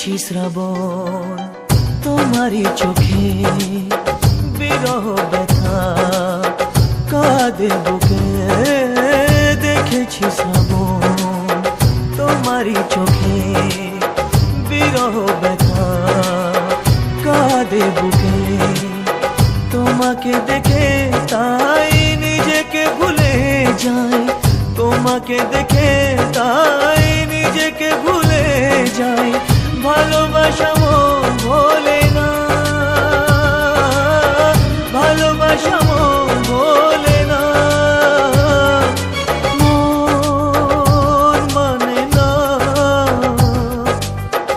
দেখেছি শ্রাবণ তোমারই চোখে বিরহ ব্যথা কাঁদে বুকে দেখেছি শ্রাবণ তোমারই চোখে বিরহ ব্যথা কাঁদে বুকে তোমাকে দেখে তাই নিজেকে ভুলে যাই তোমাকে দেখে তাই নিজেকে ভুলে যাই ভালোবাসা মন ভোলে না ভালোবাসা মন ভোলে না মন মানে না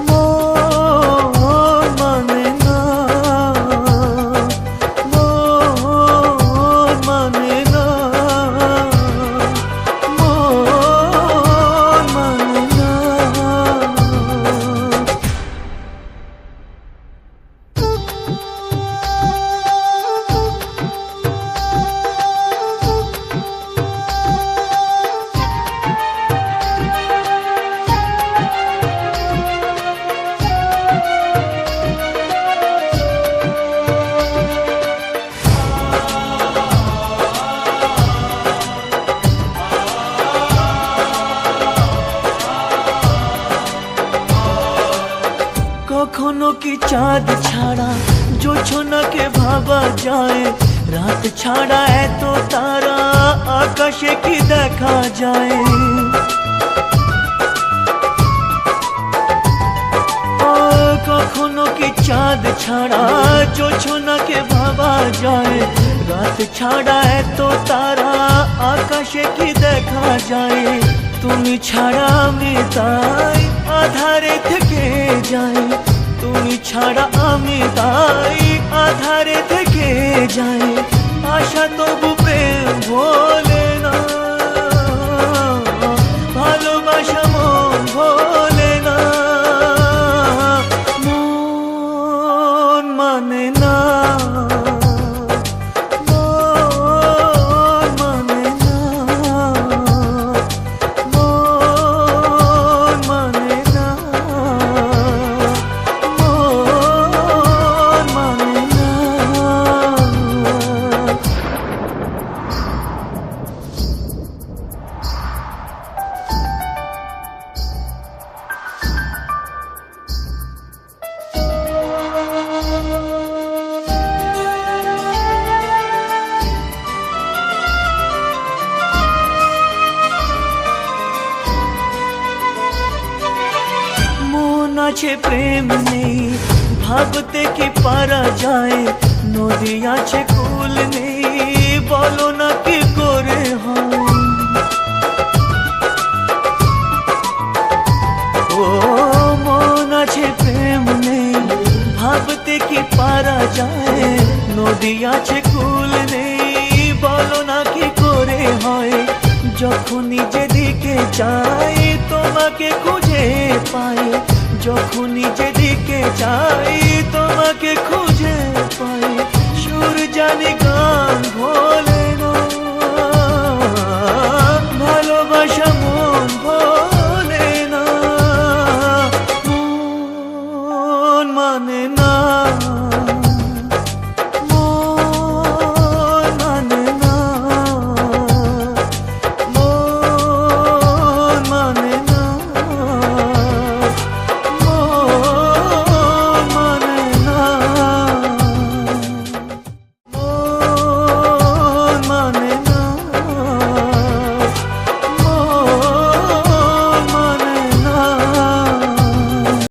মন মানে না মন মানে না মন মানে না। কখনো কি চাঁদ ছাড়া জোছনাকে ভাবা যায় রাত ছাড়া এত তারা আকাশে কি দেখা যায় কখনো কি চাঁদ ছাড়া জোছনাকে ভাবা যায় রাত ছাড়া এত তারা আকাশে কি দেখা যায় তুমি ছাড়া আমি তাই আধারে থেকে যাই তুমি ছাড়া আমি তাই আধারে থেকে যাই আশা তবু প্রেম ভোলে না ভালোবাসা মন ভোলে না মন মানে না মন মানে না মন মানে না মন মানে না। মন আছে প্রেম নেই ভাবতে কি পারা যায় নদী আছে কুল নেই বলো না কি করে হয় ও মন আছে প্রেম নেই ভাবতে কি পারা যায় নদী আছে কুল নেই বলো না কি করে হয় যখনই যেদিকে চাই তোমাকে খুঁজে পাই যখনই যেদিকে চাই তোমাকে খুঁজে পাই সুর জানি গান ভোলে